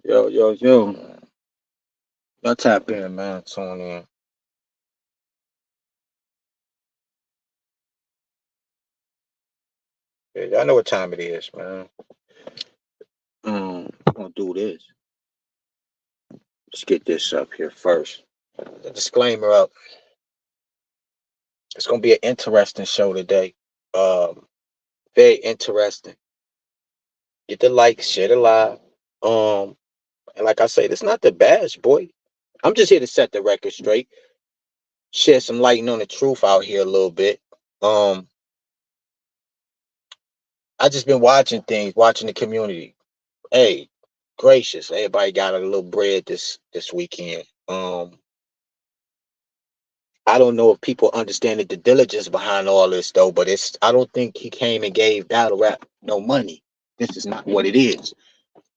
Yo, yo, yo. Y'all tap in, man. Tune in. Yeah, y'all know what time it is, man. I'm gonna do this. Let's get this up here first. The disclaimer up. It's gonna be an interesting show today. Very interesting. Get the like, share the live. And like I say, this not the bash, boy. I'm just here to set the record straight, shed some lighting on the truth out here a little bit. Um, I just been watching things, watching the community. Hey, gracious, everybody got a little bread this weekend. I don't know if people understand the diligence behind all this though, but I don't think he came and gave battle rap no money. This is not what it is.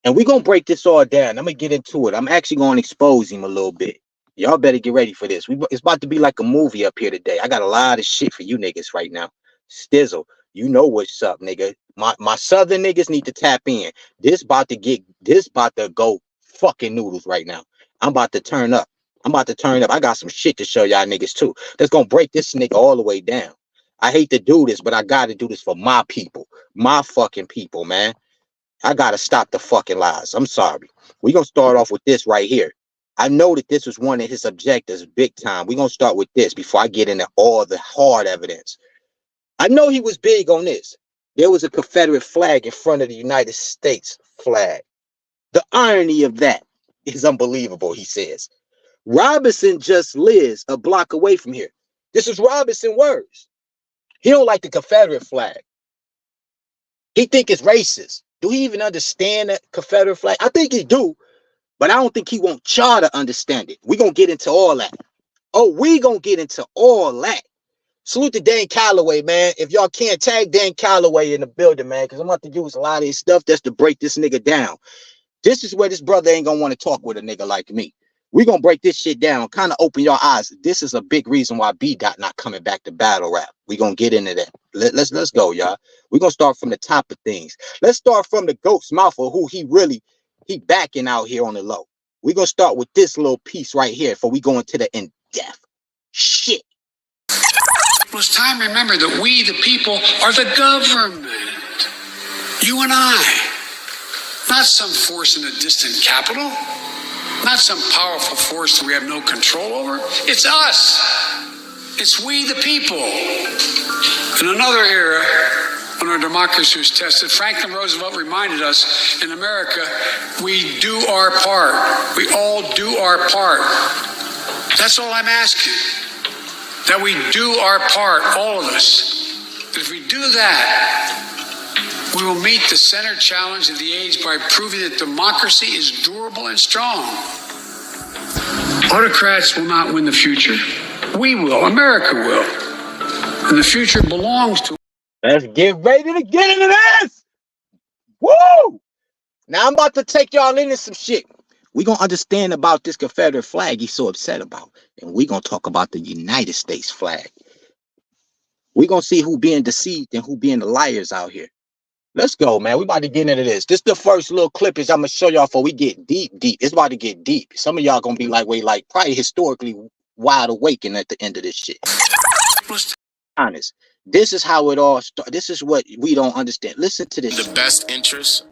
And we're gonna break this all down. I'm gonna get into it. I'm actually gonna expose him a little bit. Y'all better get ready for this. It's about to be like a movie up here today. I got a lot of shit for you niggas right now. Stizzle, you know what's up, nigga. My southern niggas need to tap in. This about to go fucking noodles right now. I'm about to turn up. I'm about to turn up. I got some shit to show y'all niggas too. That's gonna break this nigga all the way down. I hate to do this, but I gotta do this for my people. My fucking people, man. I gotta stop the fucking lies. I'm sorry. We're gonna start off with this right here. I know that this was one of his objectives big time. We're gonna start with this before I get into all the hard evidence. I know he was big on this. There was a Confederate flag in front of the United States flag. The irony of that is unbelievable, he says. Robinson just lives a block away from here. This is Robinson words. He don't like the Confederate flag. He think it's racist. Do he even understand that Confederate flag? I think he do, but I don't think he want y'all to understand it. We gonna get into all that. Oh, we gonna get into all that. Salute to Dan Calloway, man. If y'all can't tag Dan Calloway in the building, man, because I'm about to use a lot of his stuff just to break this nigga down. This is where this brother ain't gonna want to talk with a nigga like me. We gonna break this shit down, kind of open your eyes. This is a big reason why B Dot not coming back to battle rap. We gonna get into that. Let's go, y'all. We gonna start from the top of things. Let's start from the goat's mouth of who he backing out here on the low. We gonna start with this little piece right here before we go into the in-depth shit. Well, it's time to remember that we, the people, are the government. You and I. Not some force in a distant capital. Not some powerful force that we have no control over. It's us. It's we, the people. In another era, when our democracy was tested, Franklin Roosevelt reminded us, in America, we do our part. We all do our part. That's all I'm asking. That we do our part, all of us. If we do that, we will meet the center challenge of the age by proving that democracy is durable and strong. Autocrats will not win the future. We will. America will. And the future belongs to... Let's get ready to get into this. Woo! Now I'm about to take y'all into some shit. We're going to understand about this Confederate flag he's so upset about. And we're going to talk about the United States flag. We're going to see who being deceived and who being the liars out here. Let's go, man. We about to get into this. This is the first little clippage I'm going to show y'all before we get deep. It's about to get deep. Some of y'all going to be like probably historically wide awake at the end of this shit. Honest. This is how it all started. This is what we don't understand. Listen to this. The best interest.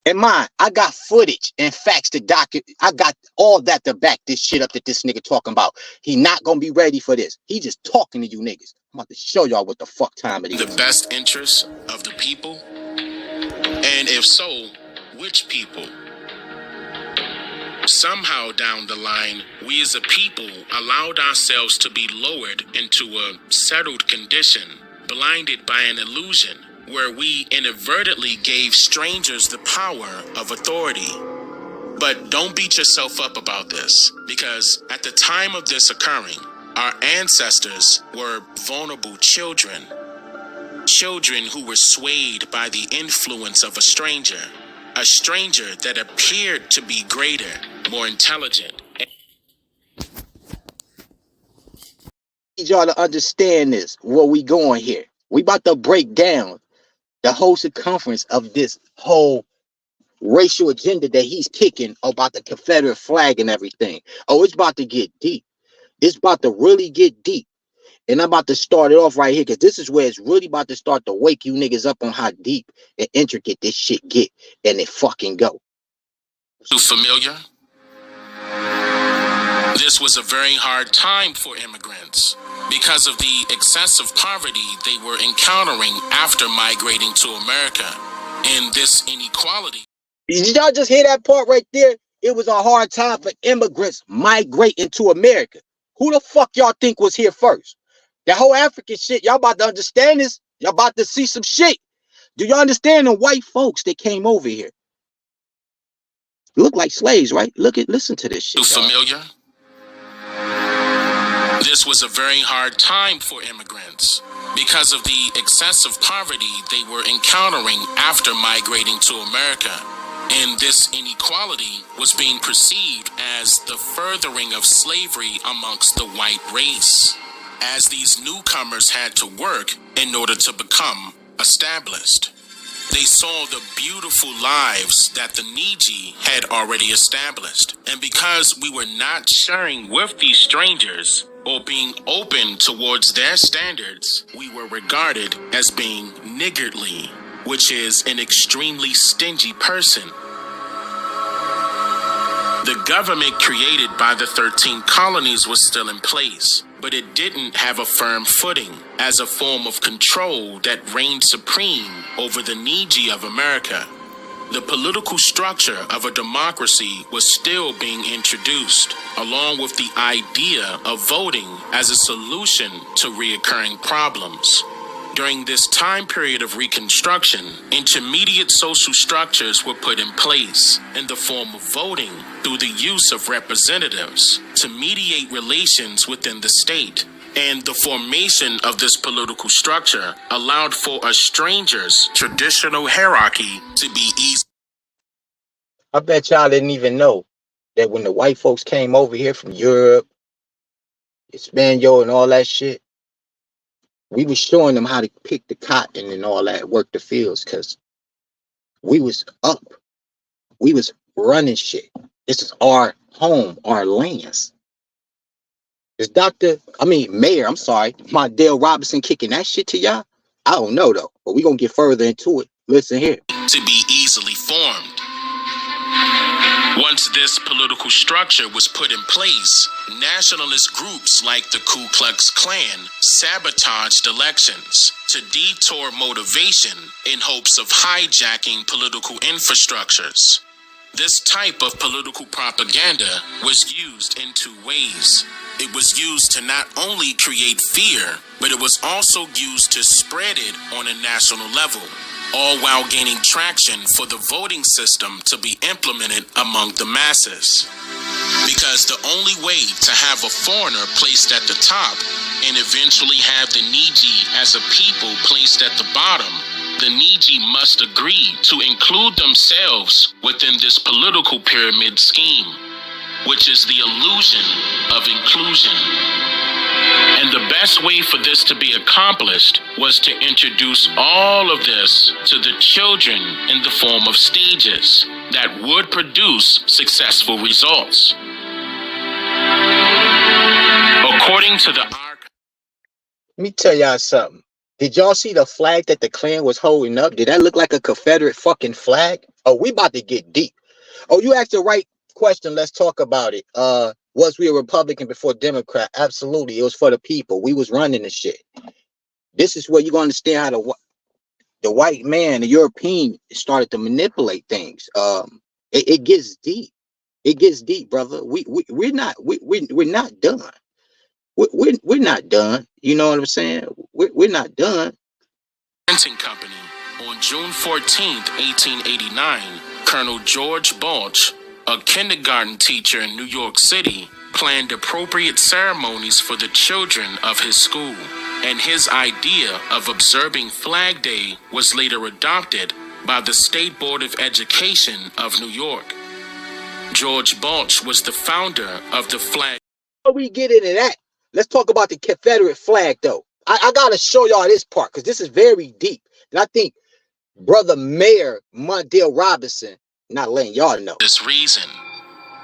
And mine, I got footage and facts to document. I got all that to back this shit up that this nigga talking about. He not gonna be ready for this. He just talking to you niggas. I'm about to show y'all what the fuck time it is. The best interest of the people? And if so, which people? Somehow down the line, we as a people allowed ourselves to be lowered into a settled condition, blinded by an illusion, where we inadvertently gave strangers the power of authority. But don't beat yourself up about this, because at the time of this occurring, our ancestors were vulnerable children. Children who were swayed by the influence of a stranger that appeared to be greater, more intelligent. I need y'all to understand this, where we going here. We about to break down the whole circumference of this whole racial agenda that he's kicking about the Confederate flag and everything. Oh, it's about to get deep. It's about to really get deep. And I'm about to start it off right here because this is where it's really about to start to wake you niggas up on how deep and intricate this shit get. And it fucking go. Too familiar? This was a very hard time for immigrants because of the excessive poverty they were encountering after migrating to America. And this inequality. Did y'all just hear that part right there? It was a hard time for immigrants migrating to America. Who the fuck y'all think was here first? That whole African shit, y'all about to understand this? Y'all about to see some shit. Do y'all understand the white folks that came over here? Look like slaves, right? Listen to this shit. Too familiar? This was a very hard time for immigrants because of the excessive poverty they were encountering after migrating to America. And this inequality was being perceived as the furthering of slavery amongst the white race, as these newcomers had to work in order to become established. They saw the beautiful lives that the Neji had already established. And because we were not sharing with these strangers or being open towards their standards, we were regarded as being niggardly, which is an extremely stingy person. The government created by the 13 colonies was still in place, but it didn't have a firm footing as a form of control that reigned supreme over the Neji of America. The political structure of a democracy was still being introduced, along with the idea of voting as a solution to reoccurring problems. During this time period of Reconstruction, intermediate social structures were put in place in the form of voting through the use of representatives to mediate relations within the state. And the formation of this political structure allowed for a stranger's traditional hierarchy to be easy. I bet y'all didn't even know that when the white folks came over here from Europe, Espanol and all that shit, we was showing them how to pick the cotton and all that, work the fields, because we was up. We was running shit. This is our home, our lands. Is Mayor, Mondale Robinson kicking that shit to y'all? I don't know though, but we gonna get further into it. Listen here. To be easily formed. Once this political structure was put in place, nationalist groups like the Ku Klux Klan sabotaged elections to detour motivation in hopes of hijacking political infrastructures. This type of political propaganda was used in two ways. It was used to not only create fear, but it was also used to spread it on a national level, all while gaining traction for the voting system to be implemented among the masses. Because the only way to have a foreigner placed at the top and eventually have the Neji as a people placed at the bottom, the Neji must agree to include themselves within this political pyramid scheme, which is the illusion of inclusion. And the best way for this to be accomplished was to introduce all of this to the children in the form of stages that would produce successful results. According to the archive. Let me tell y'all something. Did y'all see the flag that the Klan was holding up? Did that look like a Confederate fucking flag? Oh, we about to get deep. Oh, you asked the right question. Let's talk about it. Was we a Republican before Democrat? Absolutely. It was for the people. We was running the shit. This is where you're going to understand how the white man, the European, started to manipulate things. It gets deep. It gets deep, brother. We're not done. We're not done. You know what I'm saying? We're not done. Printing Company. On June 14th, 1889, Colonel George Balch, a kindergarten teacher in New York City, planned appropriate ceremonies for the children of his school, and his idea of observing Flag Day was later adopted by the State Board of Education of New York. George Balch was the founder of the flag. Before we get into that, let's talk about the Confederate flag, though. I got to show y'all this part because this is very deep. And I think Brother Mayor Mondale Robinson Not letting y'all know. This reason,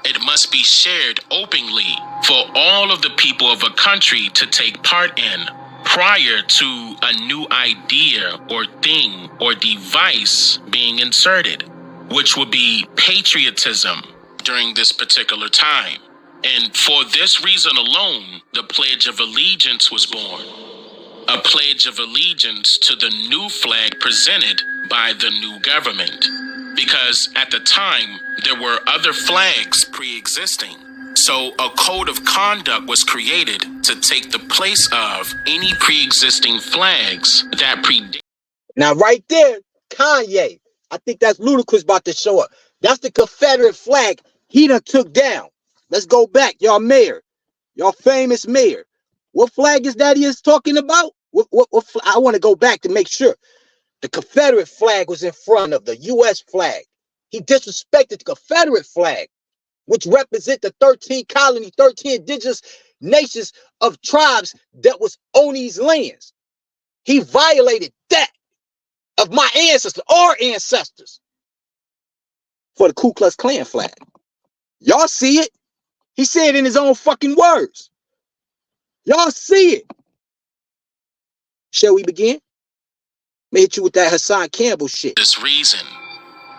it must be shared openly for all of the people of a country to take part in prior to a new idea or thing or device being inserted, which would be patriotism during this particular time. And for this reason alone, the Pledge of Allegiance was born. A pledge of allegiance to the new flag presented by the new government. Because at the time, there were other flags pre-existing. So a code of conduct was created to take the place of any pre-existing flags that predate. Now, right there, Kanye. I think that's Ludacris about to show up. That's the Confederate flag he done took down. Let's go back, y'all mayor, y'all famous mayor. What flag is that he is talking about? What I want to go back to make sure. The Confederate flag was in front of the U.S. flag. He disrespected the Confederate flag, which represent the 13 colonies, 13 indigenous nations of tribes that was on these lands. He violated that of my ancestors, our ancestors, for the Ku Klux Klan flag. Y'all see it? He said it in his own fucking words. Y'all see it. Shall we begin? Let me hit you with that Hassan Campbell shit. This reason,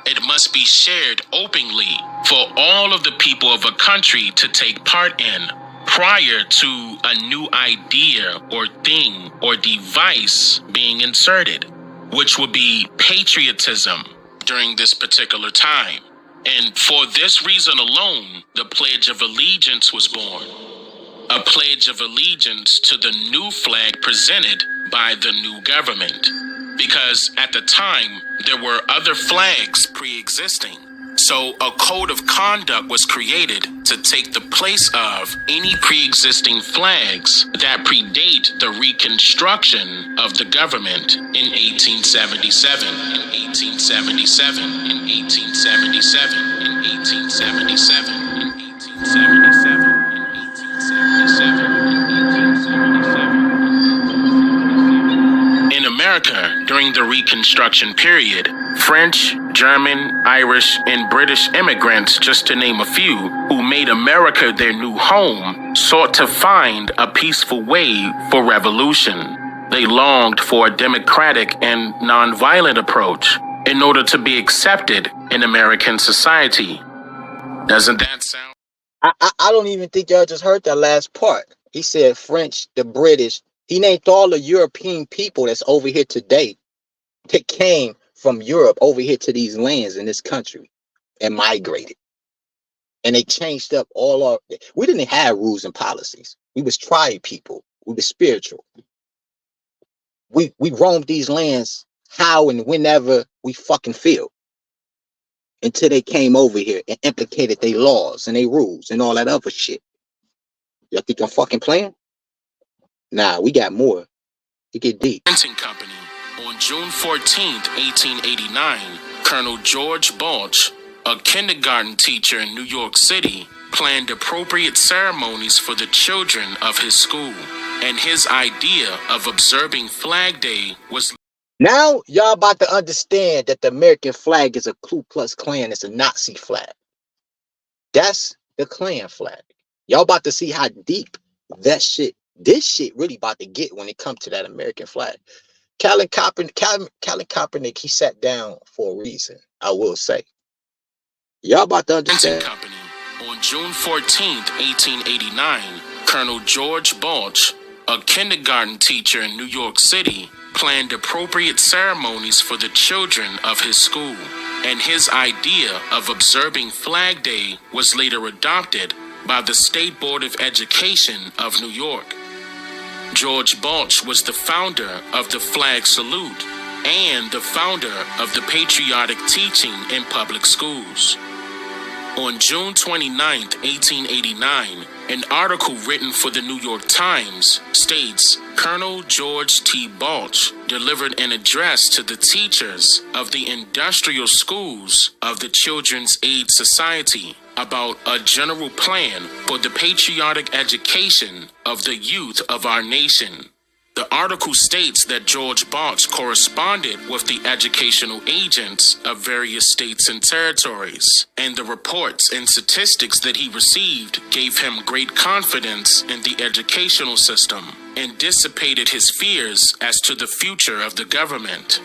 it must be shared openly for all of the people of a country to take part in prior to a new idea or thing or device being inserted, which would be patriotism during this particular time. And for this reason alone, the Pledge of Allegiance was born. A pledge of allegiance to the new flag presented by the new government. Because at the time, there were other flags pre-existing. So a code of conduct was created to take the place of any pre-existing flags that predate the reconstruction of the government in 1877, in 1877, in 1877, in 1877, in 1877, in 1877. In America, during the Reconstruction period, French, German, Irish, and British immigrants, just to name a few, who made America their new home, sought to find a peaceful way for revolution. They longed for a democratic and nonviolent approach in order to be accepted in American society. Doesn't that sound? I don't even think y'all just heard that last part. He said French, the British. He named all the European people that's over here today that came from Europe over here to these lands in this country and migrated. And they changed up all our, we didn't have rules and policies. We was tribe people. We was spiritual. We roamed these lands how and whenever we fucking feel. Until they came over here and implicated their laws and their rules and all that other shit. Y'all think I'm fucking playing? Nah, we got more. You get deep. Printing Company. On June 14th, 1889, Colonel George Balch, a kindergarten teacher in New York City, planned appropriate ceremonies for the children of his school. And his idea of observing Flag Day was... Now, y'all about to understand that the American flag is a Ku Klux Klan. It's a Nazi flag. That's the Klan flag. Y'all about to see how deep this shit really about to get when it comes to that American flag. Colin Kaepernick, he sat down for a reason, I will say. Y'all about to understand. Company. On June 14th, 1889, Colonel George Balch, a kindergarten teacher in New York City, planned appropriate ceremonies for the children of his school. And his idea of observing Flag Day was later adopted by the State Board of Education of New York. George Balch was the founder of the flag salute and the founder of the patriotic teaching in public schools. On June 29, 1889, an article written for the New York Times states Colonel George T. Balch delivered an address to the teachers of the industrial schools of the Children's Aid Society about a general plan for the patriotic education of the youth of our nation. The article states that George Balch corresponded with the educational agents of various states and territories, and the reports and statistics that he received gave him great confidence in the educational system and dissipated his fears as to the future of the government.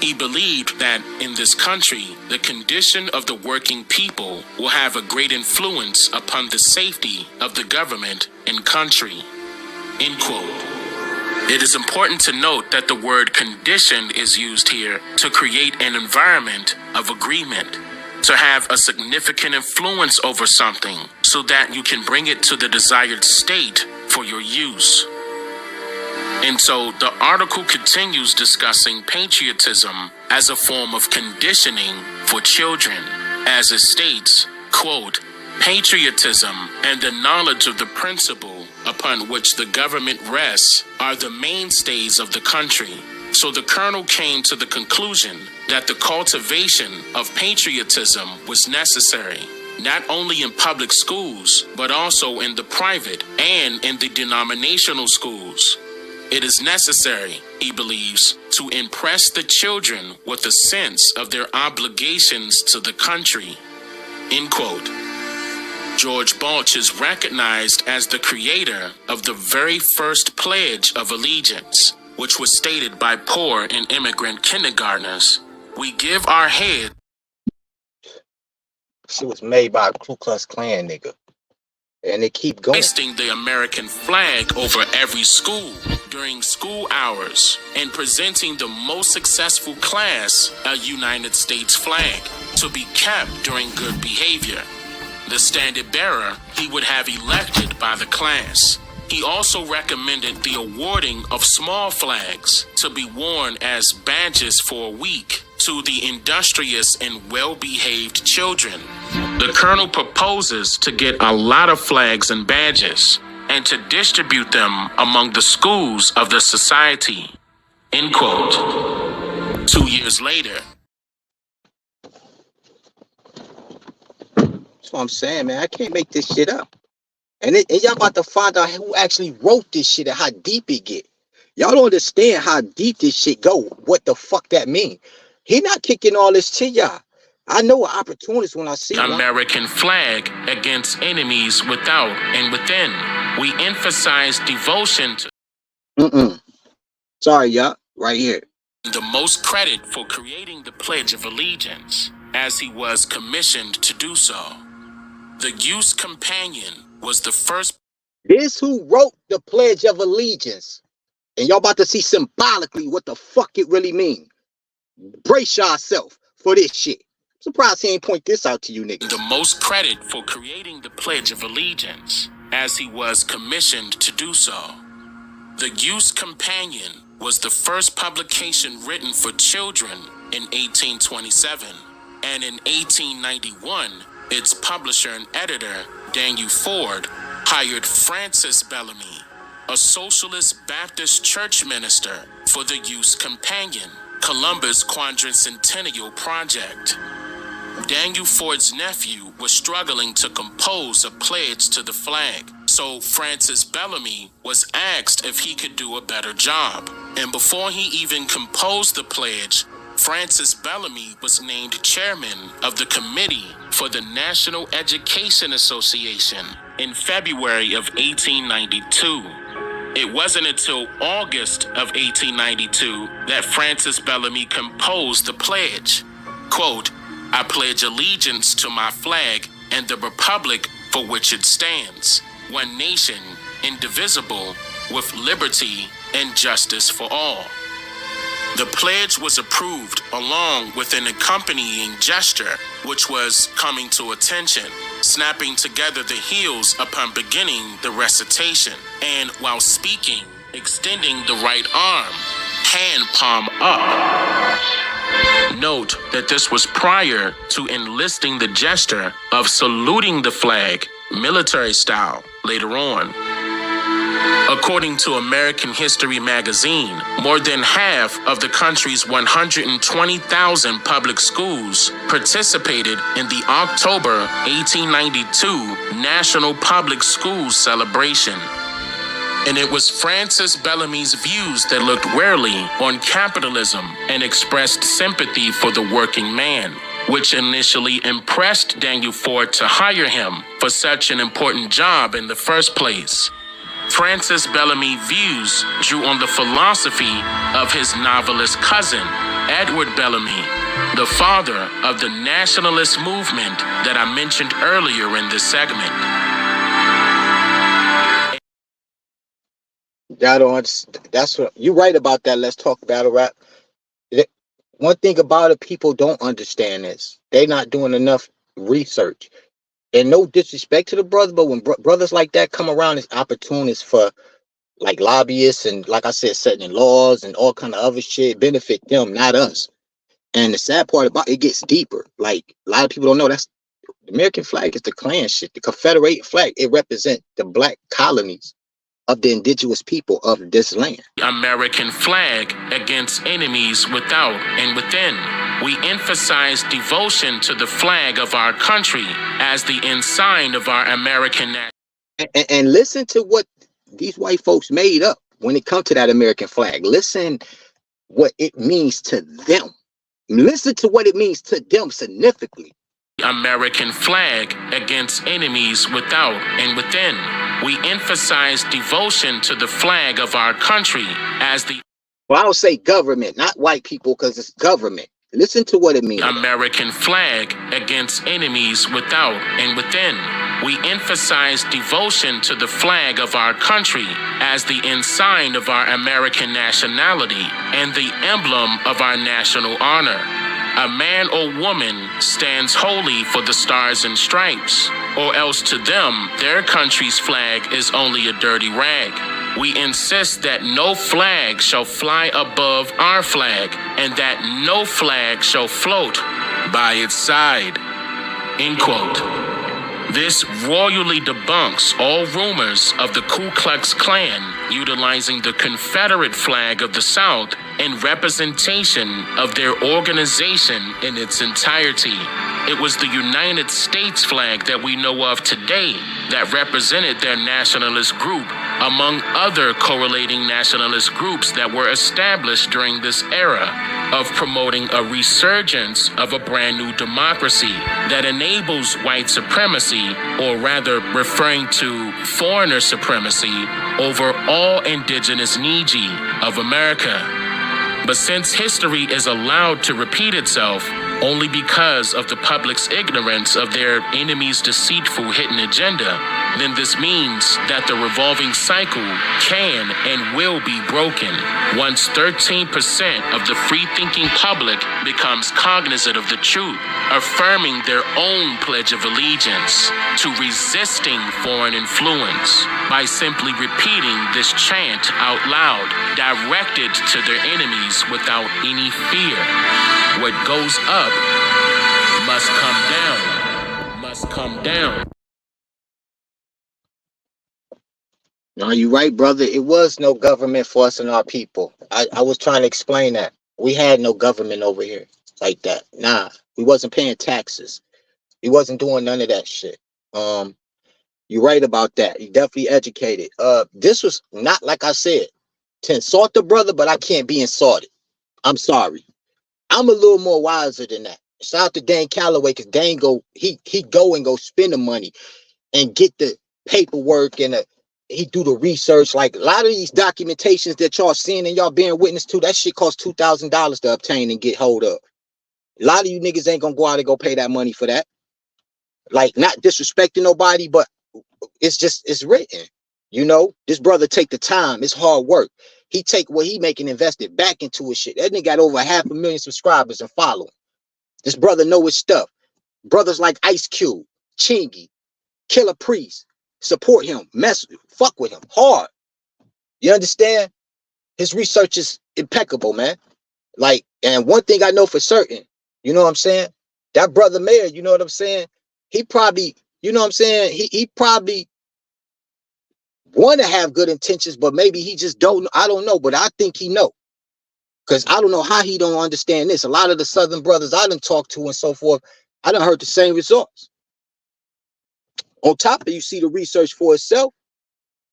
He believed that in this country, the condition of the working people will have a great influence upon the safety of the government and country. End quote. It is important to note that the word condition is used here to create an environment of agreement, to have a significant influence over something so that you can bring it to the desired state for your use. And so the article continues discussing patriotism as a form of conditioning for children, as it states, quote, patriotism and the knowledge of the principle upon which the government rests are the mainstays of the country. So the colonel came to the conclusion that the cultivation of patriotism was necessary, not only in public schools, but also in the private and in the denominational schools. It is necessary, he believes, to impress the children with a sense of their obligations to the country. End quote. George Balch is recognized as the creator of the very first Pledge of Allegiance, which was stated by poor and immigrant kindergartners. We give our head. She was made by a Ku Klux Klan nigga. And they keep going. Hoisting the American flag over every school during school hours and presenting the most successful class a United States flag to be kept during good behavior. The standard bearer he would have elected by the class. He also recommended the awarding of small flags to be worn as badges for a week to the industrious and well-behaved children. The colonel proposes to get a lot of flags and badges and to distribute them among the schools of the society. End quote. 2 years later. That's what I'm saying, man. I can't make this shit up. And y'all about to find out who actually wrote this shit and how deep it get. Y'all don't understand how deep this shit go. What the fuck that mean? He not kicking all this to y'all. I know an opportunist when I see one. American flag against enemies without and within. We emphasize devotion to. Sorry, y'all. Right here. The most credit for creating the Pledge of Allegiance, as he was commissioned to do so. The Youth's Companion was the first. This who wrote the Pledge of Allegiance. And y'all about to see symbolically what the fuck it really mean. Brace yourself for this shit. Surprised he ain't point this out to you niggas. The most credit for creating the Pledge of Allegiance, as he was commissioned to do so. The Youth's Companion was the first publication written for children in 1827. And in 1891, its publisher and editor, Daniel Ford, hired Francis Bellamy, a socialist Baptist church minister, for the Youth's Companion, Columbus Quadricentennial Project. Daniel Ford's nephew was struggling to compose a pledge to the flag, so Francis Bellamy was asked if he could do a better job. And before he even composed the pledge, Francis Bellamy was named chairman of the Committee for the National Education Association in February of 1892. It wasn't until August of 1892 that Francis Bellamy composed the pledge. Quote, I pledge allegiance to my flag and the republic for which it stands, one nation, indivisible, with liberty and justice for all. The pledge was approved along with an accompanying gesture, which was coming to attention, snapping together the heels upon beginning the recitation, and while speaking, extending the right arm, hand palm up. Note that this was prior to enlisting the gesture of saluting the flag, military style, later on. According to American History magazine, more than half of the country's 120,000 public schools participated in the October 1892 National Public Schools celebration. And it was Francis Bellamy's views that looked warily on capitalism and expressed sympathy for the working man, which initially impressed Daniel Ford to hire him for such an important job in the first place. Francis Bellamy's views drew on the philosophy of his novelist cousin, Edward Bellamy, the father of the nationalist movement that I mentioned earlier in this segment. That's what you're right about that. Let's talk battle rap. One thing about it, people don't understand this. They're not doing enough research. And no disrespect to the brother, but when brothers like that come around, it's opportunities for like lobbyists and, like I said, setting laws and all kind of other shit benefit them, not us. And the sad part about it gets deeper. Like a lot of people don't know that's the American flag is the Klan shit. The Confederate flag, it represents the black colonies of the indigenous people of this land. American flag against enemies without and within. We emphasize devotion to the flag of our country as the ensign of our American national. And listen to what these white folks made up when it comes to that American flag. Listen what it means to them. Listen to what it means to them significantly. American flag against enemies without and within. We emphasize devotion to the flag of our country as the... Well, I would say government, not white people, because it's government. Listen to what it means. American flag against enemies without and within. We emphasize devotion to the flag of our country as the ensign of our American nationality and the emblem of our national honor. A man or woman stands wholly for the stars and stripes, or else to them, their country's flag is only a dirty rag. We insist that no flag shall fly above our flag, and that no flag shall float by its side. End quote. This royally debunks all rumors of the Ku Klux Klan utilizing the Confederate flag of the South in representation of their organization in its entirety. It was the United States flag that we know of today that represented their nationalist group, among other correlating nationalist groups that were established during this era of promoting a resurgence of a brand new democracy that enables white supremacy, or rather referring to foreigner supremacy, over all indigenous Niji of America. But since history is allowed to repeat itself only because of the public's ignorance of their enemy's deceitful hidden agenda, then this means that the revolving cycle can and will be broken once 13% of the free-thinking public becomes cognizant of the truth, affirming their own pledge of allegiance to resisting foreign influence by simply repeating this chant out loud, directed to their enemies without any fear. What goes up must come down, must come down. No, you're right, brother. It was no government for us and our people. I was trying to explain that. We had no government over here like that. Nah, we wasn't paying taxes. We wasn't doing none of that shit. You're right about that. You definitely educated. This was not, like I said, to insult the brother, but I can't be insulted. I'm sorry. I'm a little more wiser than that. Shout out to Dan Calloway, because Dan he go and go spend the money and get the paperwork and he do the research. Like a lot of these documentations that y'all seeing and y'all being witness to, that shit costs $2,000 to obtain and get hold of. A lot of you niggas ain't gonna go out and go pay that money for that. Like, not disrespecting nobody, but it's written. You know, this brother take the time. It's hard work. He take what he make and invest it back into his shit. That nigga got over 500,000 subscribers and following. This brother know his stuff. Brothers like Ice Cube, Chingy, Killer Priest, support him, fuck with him hard. You understand? His research is impeccable, man. Like, and one thing I know for certain, you know what I'm saying? That brother Mayor, you know what I'm saying? He probably, you know what I'm saying? He probably want to have good intentions, but maybe he just don't. I don't know, but I think he know. Because I don't know how he don't understand this. A lot of the Southern brothers I done talked to and so forth, I done heard the same results. On top of you see the research for itself.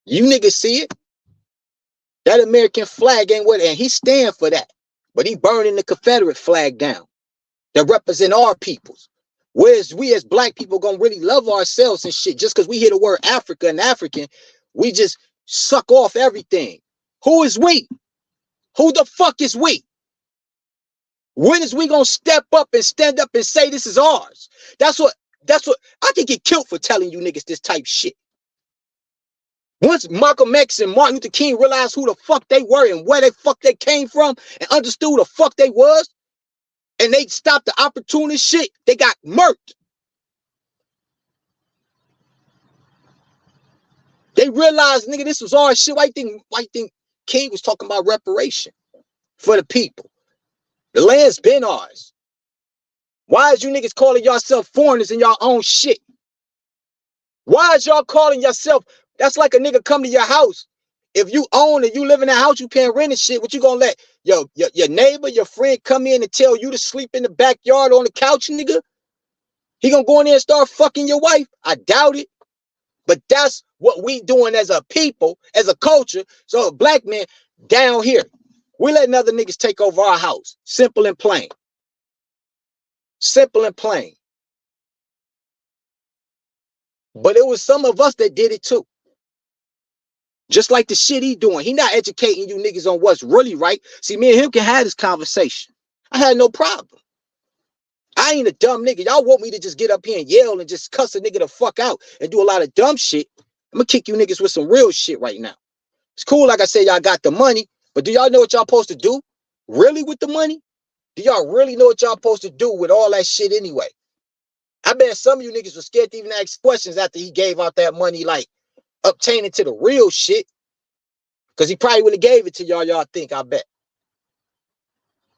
You niggas see it. That American flag ain't what, and he stand for that. But he burning the Confederate flag down that represent our peoples. Whereas we as black people gonna really love ourselves and shit, just because we hear the word Africa and African, we just suck off everything. Who is we? Who the fuck is we? When is we gonna step up and stand up and say this is ours? That's what I can get killed for telling you niggas this type shit. Once Malcolm X and Martin Luther King realized who the fuck they were and where the fuck they came from and understood who the fuck they was, and they stopped the opportunist shit, they got murked. They realized, nigga, this was our shit. Why you think King was talking about reparation for the people? The land's been ours. Why is you niggas calling yourself foreigners in your own shit? Why is y'all calling yourself? That's like a nigga come to your house. If you own it, you live in that house, you paying rent and shit, what you gonna let your neighbor, your friend come in and tell you to sleep in the backyard on the couch, nigga? He gonna go in there and start fucking your wife? I doubt it. But that's what we doing as a people, as a culture. So black men down here, we letting other niggas take over our house. Simple and plain. Simple and plain. But it was some of us that did it too. Just like the shit he doing. He not educating you niggas on what's really right. See, me and him can have this conversation. I had no problem. I ain't a dumb nigga. Y'all want me to just get up here and yell and just cuss a nigga the fuck out and do a lot of dumb shit. I'm gonna kick you niggas with some real shit right now. It's cool, like I said, y'all got the money, but do y'all know what y'all supposed to do? Really with the money? Do y'all really know what y'all supposed to do with all that shit anyway? I bet some of you niggas were scared to even ask questions after he gave out that money, like obtaining to the real shit. Because he probably would have gave it to y'all think, I bet.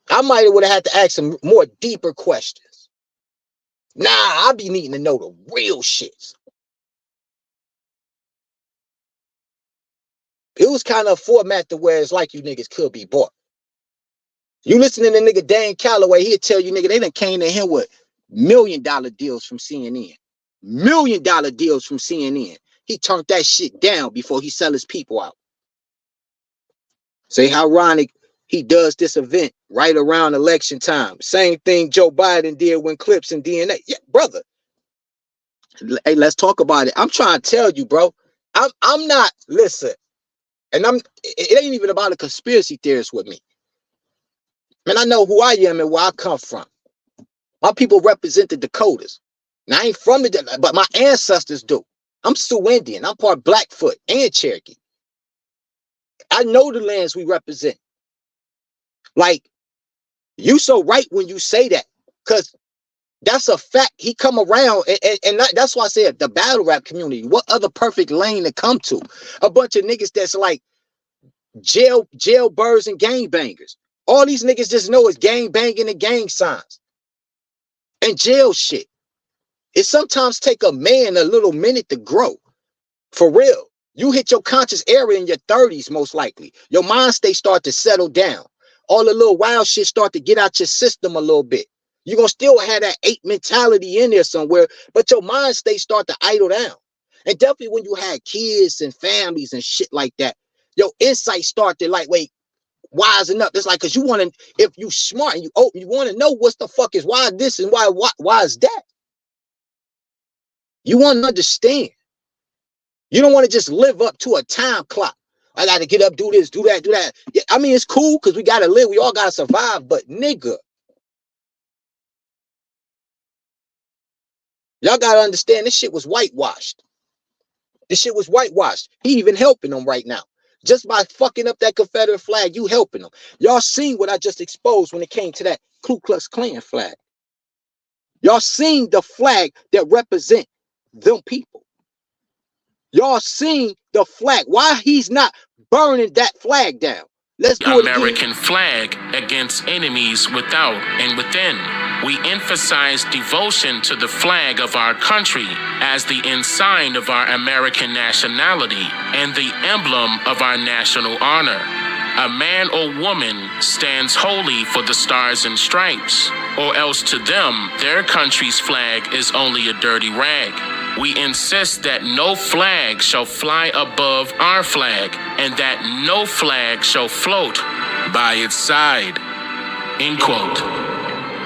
I might have would have had to ask some more deeper questions. Nah, I be needing to know the real shits. It was kind of a format to where it's like you niggas could be bought. You listening to nigga Dan Calloway, he'll tell you nigga they done came to him with $1 million deals from CNN. $1 million deals from CNN. He turned that shit down before he sell his people out. Say how ironic he does this event right around election time. Same thing Joe Biden did when clips and DNA. Yeah, brother. Hey, let's talk about it. I'm trying to tell you, bro. I'm not, listen, and it ain't even about a conspiracy theorist with me. Man, I know who I am and where I come from. My people represent the Dakotas. Now, I ain't from the, but my ancestors do. I'm Sioux Indian. I'm part Blackfoot and Cherokee. I know the lands we represent. Like, you so right when you say that, because that's a fact. He come around, and that's why I said the battle rap community. What other perfect lane to come to? A bunch of niggas that's like jailbirds and gangbangers. All these niggas just know is gang banging and gang signs and jail shit. It sometimes take a man a little minute to grow. For real. You hit your conscious area in your 30s, most likely. Your mind state start to settle down. All the little wild shit start to get out your system a little bit. You're going to still have that ape mentality in there somewhere, but your mind state start to idle down. And definitely when you had kids and families and shit like that, your insight start to like, wait, wisen up. It's like, because you want to, if you smart and you open, you want to know what's the fuck is why this and why is that. You want to understand. You don't want to just live up to a time clock. I got to get up, do this, do that, do that. Yeah, I mean, it's cool because we got to live. We all got to survive. But nigga, y'all got to understand this shit was whitewashed. This shit was whitewashed. He even helping them right now. Just by fucking up that Confederate flag, you helping them. Y'all seen what I just exposed when it came to that Ku Klux Klan flag. Y'all seen the flag that represent them people. Y'all seen the flag. Why he's not burning that flag down? Let's do it again. American flag against enemies without and within. We emphasize devotion to the flag of our country as the ensign of our American nationality and the emblem of our national honor. A man or woman stands wholly for the stars and stripes, or else to them, their country's flag is only a dirty rag. We insist that no flag shall fly above our flag and that no flag shall float by its side. End quote.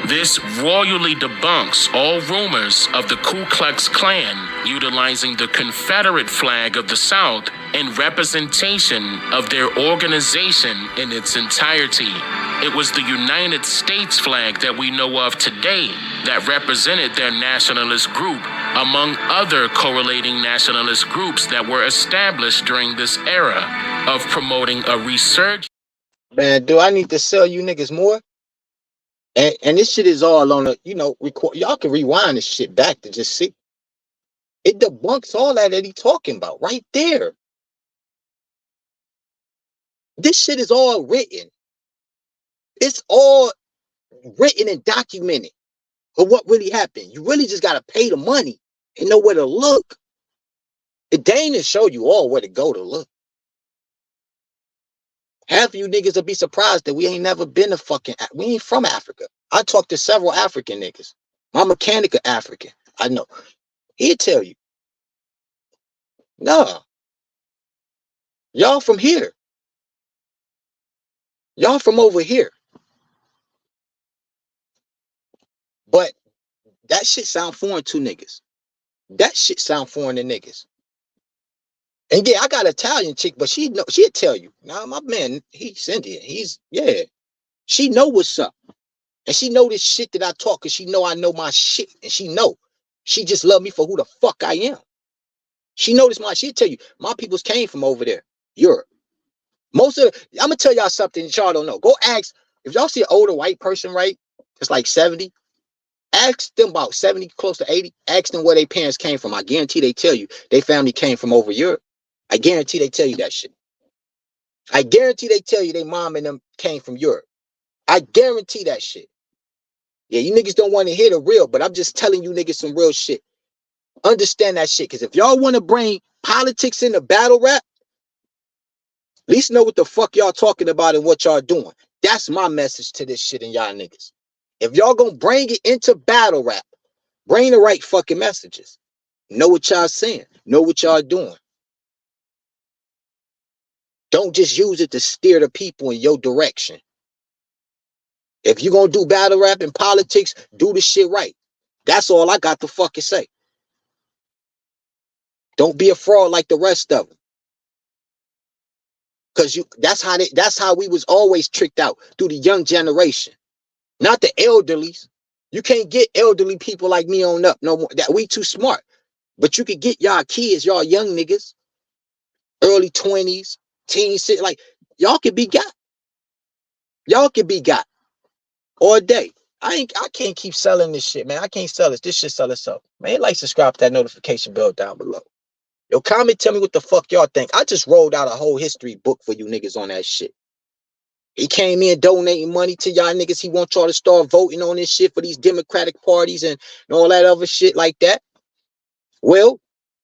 This royally debunks all rumors of the Ku Klux Klan utilizing the Confederate flag of the South in representation of their organization in its entirety. It was the United States flag that we know of today that represented their nationalist group, among other correlating nationalist groups that were established during this era of promoting a resurgence. Man, do I need to sell you niggas more? And this shit is all on the, record. Y'all can rewind this shit back to just see. It debunks all that he talking about right there. This shit is all written. It's all written and documented of what really happened. You really just got to pay the money and know where to look. They ain't to show you all where to go to look. Half of you niggas will be surprised that we ain't never been we ain't from Africa. I talked to several African niggas. My mechanic African. I know. He'll tell you. Nah. Y'all from here. Y'all from over here. But that shit sound foreign to niggas. That shit sound foreign to niggas. And yeah, I got an Italian chick, but she'll tell you. Nah, my man, he's Indian. She know what's up. And she know this shit that I talk, because she know I know my shit. And she know. She just love me for who the fuck I am. She noticed she'll tell you, my peoples came from over there, Europe. I'm gonna tell y'all something that y'all don't know. Go ask, if y'all see an older white person, right? It's like 70. Ask them about 70, close to 80. Ask them where their parents came from. I guarantee they tell you their family came from over Europe. I guarantee they tell you that shit. I guarantee they tell you their mom and them came from Europe. I guarantee that shit. Yeah, you niggas don't want to hear the real, but I'm just telling you niggas some real shit. Understand that shit, because if y'all want to bring politics into battle rap, at least know what the fuck y'all talking about and what y'all doing. That's my message to this shit and y'all niggas. If y'all gonna bring it into battle rap, bring the right fucking messages. Know what y'all saying. Know what y'all doing. Don't just use it to steer the people in your direction. If you're gonna do battle rap and politics, do the shit right. That's all I got to fucking say. Don't be a fraud like the rest of them. Cause that's how we was always tricked out, through the young generation. Not the elderlies. You can't get elderly people like me on up no more. That we too smart. But you could get y'all kids, y'all young niggas, early 20s, teens, like y'all could be got. Y'all could be got all day. I can't keep selling this shit, man. I can't sell this. This shit sell itself. Man, like, subscribe to that notification bell down below. Yo, comment, tell me what the fuck y'all think. I just rolled out a whole history book for you niggas on that shit. He came in donating money to y'all niggas. He want y'all to start voting on this shit for these Democratic parties and all that other shit like that. Well,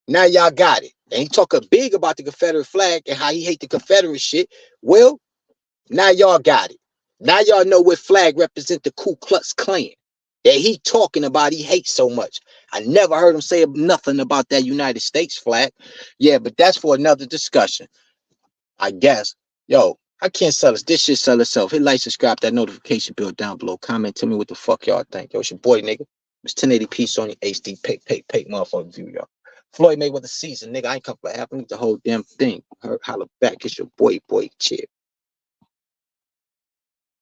now y'all got it. And he talking big about the Confederate flag and how he hate the Confederate shit. Well, now y'all got it. Now y'all know what flag represent the Ku Klux Klan that he talking about he hates so much. I never heard him say nothing about that United States flag. Yeah, but that's for another discussion, I guess. Yo, I can't sell this. This shit sell itself. Hit like, subscribe, that notification bell down below. Comment, tell me what the fuck y'all think. Yo, it's your boy, nigga. It's 1080p Sony HD. Pay, motherfucker view, y'all. Floyd Mayweather season, nigga. I ain't come for half. I need the whole damn thing. Holla back. It's your boy, chill.